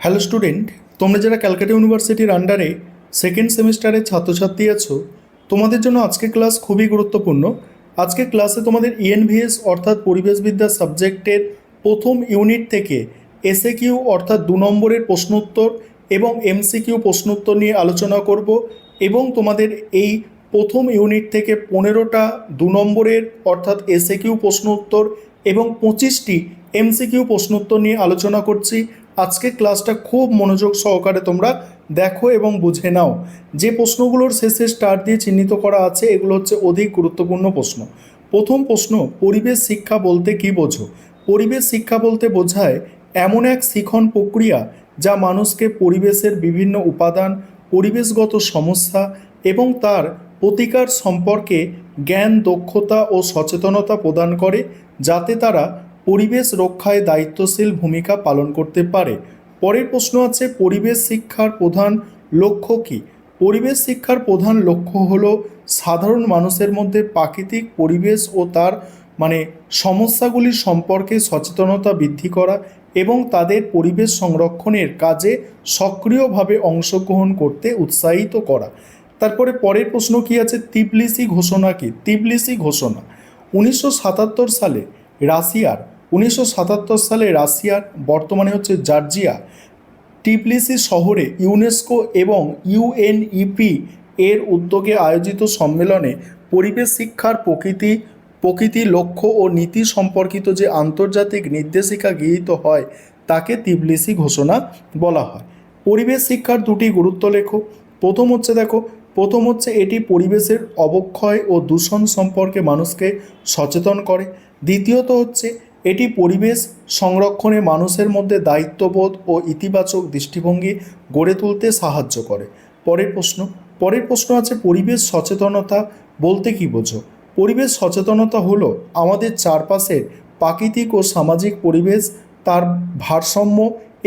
Hello student, তোমরা যারা ক্যালকাটা ইউনিভার্সিটির আন্ডারে সেকেন্ড সেমিস্টারের ছাত্রছাত্রী আছো, তোমাদের জন্য আজকে ক্লাস খুবই গুরুত্বপূর্ণ। আজকে ক্লাসে তোমাদের ইএনভিএস অর্থাৎ পরিবেশবিদ্যা সাবজেক্টের প্রথম ইউনিট থেকে এসএকিউ অর্থাৎ 2 নম্বরের প্রশ্নোত্তর এবং এমসিকিউ প্রশ্নোত্তর নিয়ে আলোচনা করব এবং তোমাদের এই প্রথম ইউনিট থেকে 15টা 2 নম্বরের অর্থাৎ এসএকিউ প্রশ্নোত্তর এবং 25টি এমসিকিউ প্রশ্নোত্তর নিয়ে আলোচনা করছি। আজকে ক্লাসটা খুব মনোযোগ সহকারে তোমরা দেখো এবং বুঝে নাও। যে প্রশ্নগুলোর শেষে স্টার দিয়ে চিহ্নিত করা আছে এগুলো হচ্ছে অধিক গুরুত্বপূর্ণ প্রশ্ন। প্রথম প্রশ্ন, পরিবেশ শিক্ষা বলতে কী বোঝো? পরিবেশ শিক্ষা বলতে বোঝায় এমন এক শিখন প্রক্রিয়া যা মানুষকে পরিবেশের বিভিন্ন উপাদান, পরিবেশগত সমস্যা এবং তার প্রতিকার সম্পর্কে জ্ঞান, দক্ষতা ও সচেতনতা প্রদান করে, যাতে তারা পরিবেশ রক্ষায় দায়িত্বশীল ভূমিকা পালন করতে পারে। পরের প্রশ্ন আছে, পরিবেশ শিক্ষার প্রধান লক্ষ্য কী? পরিবেশ শিক্ষার প্রধান লক্ষ্য হলো সাধারণ মানুষের মধ্যে প্রাকৃতিক পরিবেশ ও তার সমস্যাগুলি সম্পর্কে সচেতনতা বৃদ্ধি করা এবং তাদের পরিবেশ সংরক্ষণের কাজে সক্রিয়ভাবে অংশগ্রহণ করতে উৎসাহিত করা। তারপরে পরের প্রশ্ন কি আছে, তিবলিসি ঘোষণা কী? তিবলিসি ঘোষণা 1977 সালে রাশিয়ার বর্তমানে হচ্ছে জর্জিয়া টিবলিসি শহরে ইউনেস্কো এবং ইউএনইপি এর উদ্যোগে আয়োজিত সম্মেলনে পরিবেশ শিক্ষার প্রকৃতি লক্ষ্য ও নীতি সম্পর্কিত যে আন্তর্জাতিক নির্দেশিকা গৃহীত হয় তাকে তিবলিসি ঘোষণা বলা হয়। পরিবেশ শিক্ষার দুটি গুরুত্ব লেখো। প্রথম হচ্ছে এটি পরিবেশের অবক্ষয় ও দূষণ সম্পর্কে মানুষকে সচেতন করে। দ্বিতীয়ত হচ্ছে এটি পরিবেশ সংরক্ষণে মানুষের মধ্যে দায়িত্ববোধ ও ইতিবাচক দৃষ্টিভঙ্গি গড়ে তুলতে সাহায্য করে। পরের প্রশ্ন আছে, পরিবেশ সচেতনতা বলতে কী বোঝো? পরিবেশ সচেতনতা হলো আমাদের চারপাশের প্রাকৃতিক ও সামাজিক পরিবেশ, তার ভারসাম্য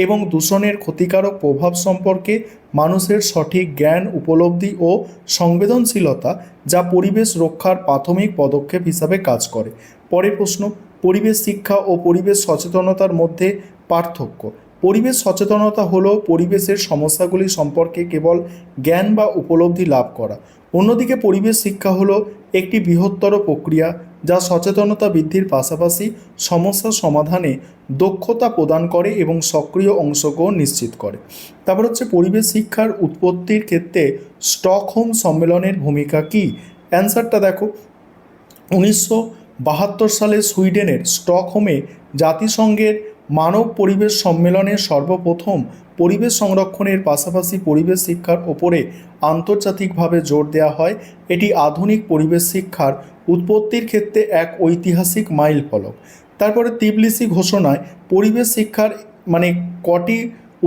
এবং দূষণের ক্ষতিকারক প্রভাব সম্পর্কে মানুষের সঠিক জ্ঞান, উপলব্ধি ও সংবেদনশীলতা, যা পরিবেশ রক্ষার প্রাথমিক পদক্ষেপ হিসাবে কাজ করে। পরের প্রশ্ন, পরিবেশ শিক্ষা ও পরিবেশ সচেতনতার মধ্যে পার্থক্য। পরিবেশ সচেতনতা হলো পরিবেশের সমস্যাগুলি সম্পর্কে কেবল জ্ঞান বা উপলব্ধি লাভ করা। অন্যদিকে পরিবেশ শিক্ষা হলো একটি বৃহত্তর প্রক্রিয়া যা সচেতনতা বৃদ্ধির পাশাপাশি সমস্যা সমাধানে দক্ষতা প্রদান করে এবং সক্রিয় অংশগ্রহণ নিশ্চিত করে। তারপর হচ্ছে পরিবেশ শিক্ষার উৎপত্তির ক্ষেত্রে স্টকহোম সম্মেলনের ভূমিকা কী? অ্যান্সারটা দেখো, 1972 সালে সুইডেনের স্টকহোমে জাতিসংঘের মানব পরিবেশ সম্মেলনে সর্বপ্রথম পরিবেশ সংরক্ষণের পাশাপাশি পরিবেশ শিক্ষার ওপরে আন্তর্জাতিকভাবে জোর দেওয়া হয়। এটি আধুনিক পরিবেশ শিক্ষার উৎপত্তির ক্ষেত্রে এক ঐতিহাসিক মাইল ফলক। তারপরে তিবলিসি ঘোষণায় পরিবেশ শিক্ষার কটি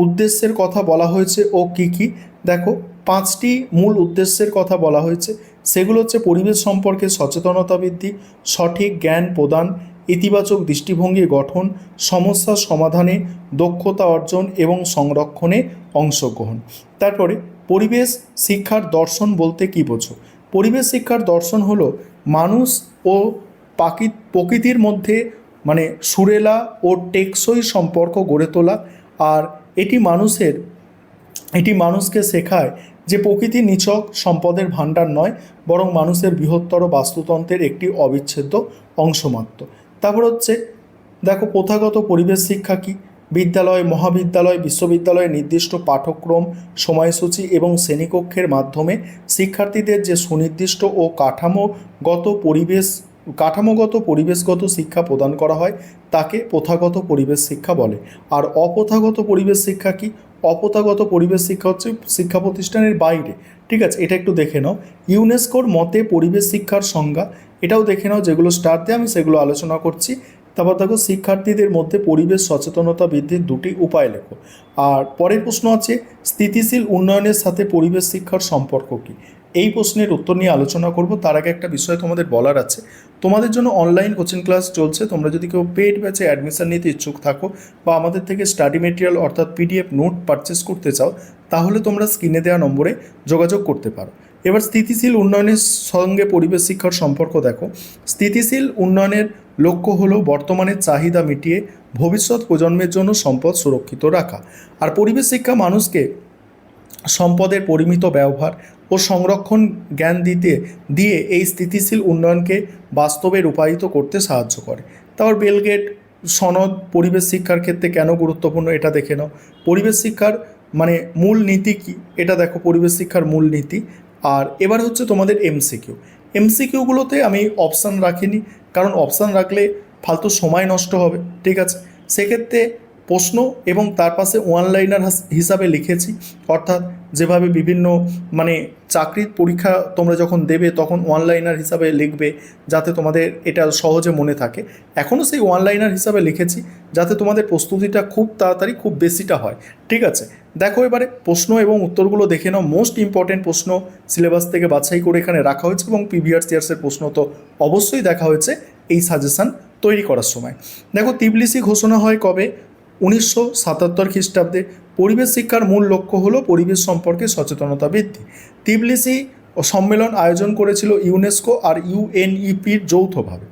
উদ্দেশ্যের কথা বলা হয়েছে ও কী কী? দেখো, 5টি মূল উদ্দেশ্যের কথা বলা হয়েছে। সেগুলো হচ্ছে পরিবেশ সম্পর্কে সচেতনতা বৃদ্ধি, সঠিক জ্ঞান প্রদান, ইতিবাচক দৃষ্টিভঙ্গি গঠন, সমস্যা সমাধানে দক্ষতা অর্জন এবং সংরক্ষণে অংশগ্রহণ। তারপরে পরিবেশ শিক্ষার দর্শন বলতে কী বোঝো? পরিবেশ শিক্ষার দর্শন হলো মানুষ ও প্রকৃতির মধ্যে সুরেলা ও টেকসই সম্পর্ক গড়ে তোলা। আর এটি মানুষকে শেখায় যে প্রকৃতি নিছক সম্পদের ভাণ্ডার নয়, বরং মানুষের বৃহত্তর বাস্তুতন্ত্রের একটি অবিচ্ছেদ্য অংশ মাত্র। তারপর হচ্ছে দেখো, প্রথাগত পরিবেশ শিক্ষা কী? বিদ্যালয়, মহাবিদ্যালয়, বিশ্ববিদ্যালয়ে নির্দিষ্ট পাঠ্যক্রম, সময়সূচি এবং শ্রেণীকক্ষের মাধ্যমে শিক্ষার্থীদের যে সুনির্দিষ্ট ও কাঠামোগত পরিবেশগত শিক্ষা প্রদান করা হয় তাকে প্রথাগত পরিবেশ শিক্ষা বলে। আর অপ্রথাগত পরিবেশ শিক্ষা কী? অপ্রথাগত পরিবেশ শিক্ষা হচ্ছে শিক্ষা প্রতিষ্ঠানের বাইরে। ঠিক আছে, এটা একটু দেখে নাও। ইউনেস্কোর মতে পরিবেশ শিক্ষার সংজ্ঞা, এটাও দেখে নাও, যেগুলো স্টার দিয়ে আমি সেগুলো আলোচনা করছি। তারপর দেখো, শিক্ষার্থীদের মধ্যে পরিবেশ সচেতনতা বৃদ্ধির 2টি উপায় লেখো। আর পরের প্রশ্ন আছে, স্থিতিশীল উন্নয়নের সাথে পরিবেশ শিক্ষার সম্পর্ক কী? এই প্রশ্নের উত্তর নিয়ে আলোচনা করব। তার আগে একটা বিষয় তোমাদের বলার আছে, তোমাদের জন্য অনলাইন কোচিং ক্লাস চলছে। তোমরা যদি কেউ পেইড ব্যাচে অ্যাডমিশন নিতে ইচ্ছুক থাকো বা আমাদের থেকে স্টাডি মেটেরিয়াল অর্থাৎ পিডিএফ নোট পারচেস করতে চাও, তাহলে তোমরা স্ক্রিনে দেওয়া নম্বরে যোগাযোগ করতে পারো। এবার স্থিতিশীল উন্নয়নের সঙ্গে পরিবেশ শিক্ষার সম্পর্ক দেখো। স্থিতিশীল উন্নয়নের লক্ষ্য হলো বর্তমানের চাহিদা মিটিয়ে ভবিষ্যৎ প্রজন্মের জন্য সম্পদ সুরক্ষিত রাখা। আর পরিবেশ শিক্ষা মানুষকে সম্পদের পরিমিত ব্যবহার ও সংরক্ষণ জ্ঞান দিয়ে এই স্থিতিশীল উন্নয়নকে বাস্তবে রূপায়িত করতে সাহায্য করে। তারপর বেলগেট সনদ পরিবেশ শিক্ষার ক্ষেত্রে কেন গুরুত্বপূর্ণ এটা দেখে নাও। পরিবেশ শিক্ষার মানে মূল নীতি কী এটা দেখো, পরিবেশ শিক্ষার মূল নীতি। আর এবার হচ্ছে তোমাদের এমসিকিউগুলোতে আমি অপশান রাখিনি, কারণ অপশান রাখলে ফালতু সময় নষ্ট হবে, ঠিক আছে। সেক্ষেত্রে প্রশ্ন এবং তার পাশে ওয়ান লাইনার হিসাবে লিখেছি, অর্থাৎ যেভাবে বিভিন্ন মানে চাকরির পরীক্ষা তোমরা যখন দেবে তখন ওয়ান লাইনার হিসাবে লিখবে যাতে তোমাদের এটা সহজে মনে থাকে। এখনও সেই ওয়ান লাইনার হিসাবে লিখেছি যাতে তোমাদের প্রস্তুতিটা খুব তাড়াতাড়ি খুব বেশিটা হয়, ঠিক আছে। দেখো এবারে প্রশ্ন এবং উত্তরগুলো দেখে নাও। মোস্ট ইম্পর্টেন্ট প্রশ্ন সিলেবাস থেকে বাছাই করে এখানে রাখা হয়েছে এবং প্রিভিয়াস ইয়ার্সের প্রশ্ন তো অবশ্যই দেখা হয়েছে এই সাজেশান তৈরি করার সময়। দেখো তিবলিসি ঘোষণা হয় কবে? 1977 খ্রিস্টাব্দে। পরিবেশ শিক্ষার মূল লক্ষ্য হলো পরিবেশ সম্পর্কে সচেতনতা বৃদ্ধি। তিবলিসি সম্মেলন আয়োজন করেছিল ইউনেস্কো আর ইউএনইপির যৌথভাবে।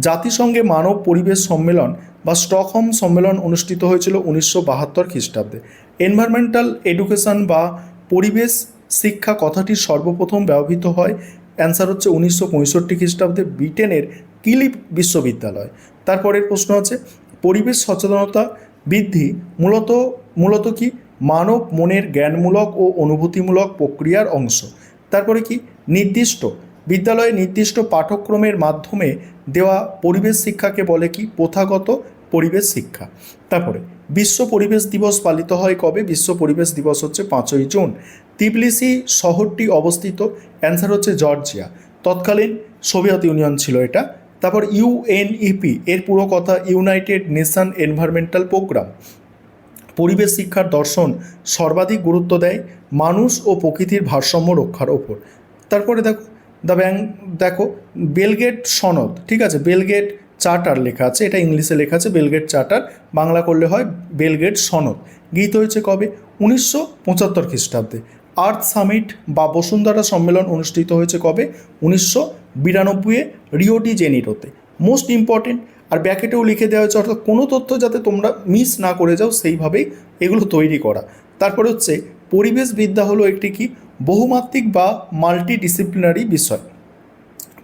জাতিসংঘে মানব পরিবেশ সম্মেলন বা স্টকহোম সম্মেলন অনুষ্ঠিত হয়েছিল 1972 খ্রিস্টাব্দে। এনভায়রনমেন্টাল এডুকেশন বা পরিবেশ শিক্ষা কথাটি সর্বপ্রথম ব্যবহৃত হয়, অ্যান্সার হচ্ছে 1965 খ্রিস্টাব্দে ব্রিটেনের কিলি বিশ্ববিদ্যালয়। তারপরের প্রশ্ন আছে পরিবেশ সচেতনতা বৃদ্ধি মূলত কি? মানব মনের জ্ঞানমূলক ও অনুভূতিমূলক প্রক্রিয়ার অংশ। তারপরে কি? বিদ্যালয়ে নির্দিষ্ট পাঠ্যক্রমের মাধ্যমে দেওয়া পরিবেশ শিক্ষাকে বলে কি? প্রথাগত পরিবেশ শিক্ষা। তারপরে বিশ্ব পরিবেশ দিবস পালিত হয় কবে? বিশ্ব পরিবেশ দিবস হচ্ছে 5ই জুন। তিবলিসি শহরটি অবস্থিত, অ্যান্সার হচ্ছে জর্জিয়া। তৎকালীন সোভিয়েত ইউনিয়ন ছিল এটা। তারপর ইউএনইপি এর পুরো কথা ইউনাইটেড নেশন এনভায়রনমেন্টাল প্রোগ্রাম। পরিবেশ শিক্ষার দর্শন সর্বাধিক গুরুত্ব দেয় মানুষ ও প্রকৃতির ভারসাম্য রক্ষার ওপর। তারপরে দেখো বেলগেট সনদ, ঠিক আছে, বেলগেট চার্টার লেখা আছে, এটা ইংলিশে লেখা আছে বেলগেট চার্টার, বাংলা করলে হয় বেলগেট সনদ। গৃহীত হয়েছে কবে? 1975 খ্রিস্টাব্দে। আর্থ সামিট বা বসুন্ধরা সম্মেলন অনুষ্ঠিত হয়েছে কবে? 1992 রিও ডি জেনিরোতে। মোস্ট ইম্পর্টেন্ট, আর ব্যাকেটেও লিখে দেওয়া হয়েছে, অর্থাৎ কোনো তথ্য যাতে তোমরা মিস না করে যাও সেইভাবেই এগুলো তৈরি করা। তারপরে হচ্ছে পরিবেশবিদ্যা হলো একটি কি? বহুমাত্রিক বা মাল্টিডিসিপ্লিনারি বিষয়।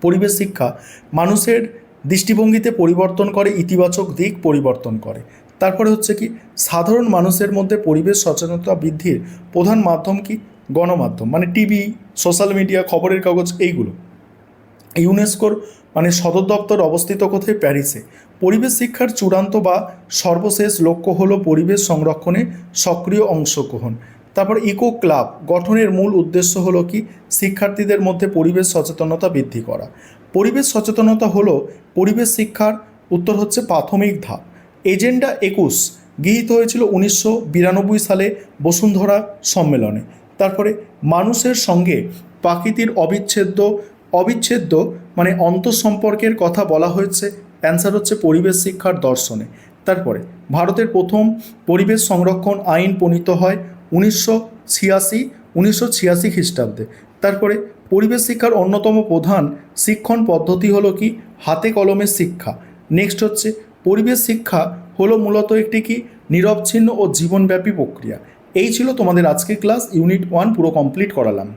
পরিবেশ শিক্ষা মানুষের দৃষ্টিভঙ্গিতে পরিবর্তন করে, ইতিবাচক দিক পরিবর্তন করে। তারপরে হচ্ছে কি? সাধারণ মানুষের মধ্যে পরিবেশ সচেতনতা বৃদ্ধির প্রধান মাধ্যম কি? গণমাধ্যম, মানে টিভি, সোশ্যাল মিডিয়া, খবরের কাগজ, এইগুলো। ইউনেস্কোর মানে সদর দপ্তর অবস্থিত কোথায়? প্যারিসে। পরিবেশ শিক্ষার চূড়ান্ত বা সর্বশেষ লক্ষ্য হলো পরিবেশ সংরক্ষণে সক্রিয় অংশগ্রহণ। তারপর ইকো ক্লাব গঠনের মূল উদ্দেশ্য হলো কি? শিক্ষার্থীদের মধ্যে পরিবেশ সচেতনতা বৃদ্ধি করা। পরিবেশ সচেতনতা হলো পরিবেশ শিক্ষার উত্তর হচ্ছে প্রাথমিক ধাপ। এজেন্ডা 21 গৃহীত হয়েছিল 1992 সালে বসুন্ধরা সম্মেলনে। তারপরে মানুষের সঙ্গে প্রাকৃতির অবিচ্ছেদ্য মানে অন্তঃসম্পর্কের কথা বলা হয়েছে, অ্যান্সার হচ্ছে পরিবেশ শিক্ষার দর্শনে। তারপরে ভারতের প্রথম পরিবেশ সংরক্ষণ আইন প্রণীত হয় 1986 খ্রিস্টাব্দে। তারপরে পরিবেশ শিক্ষার অন্যতম প্রধান শিক্ষণ পদ্ধতি হলো কি? হাতে কলমের শিক্ষা। নেক্সট হচ্ছে পরিবেশ শিক্ষা হলো মূলত একটি কি? নিরবচ্ছিন্ন ও জীবনব্যাপী প্রক্রিয়া। এই ছিল তোমাদের আজকের ক্লাস, ইউনিট 1 পুরো কমপ্লিট করালাম।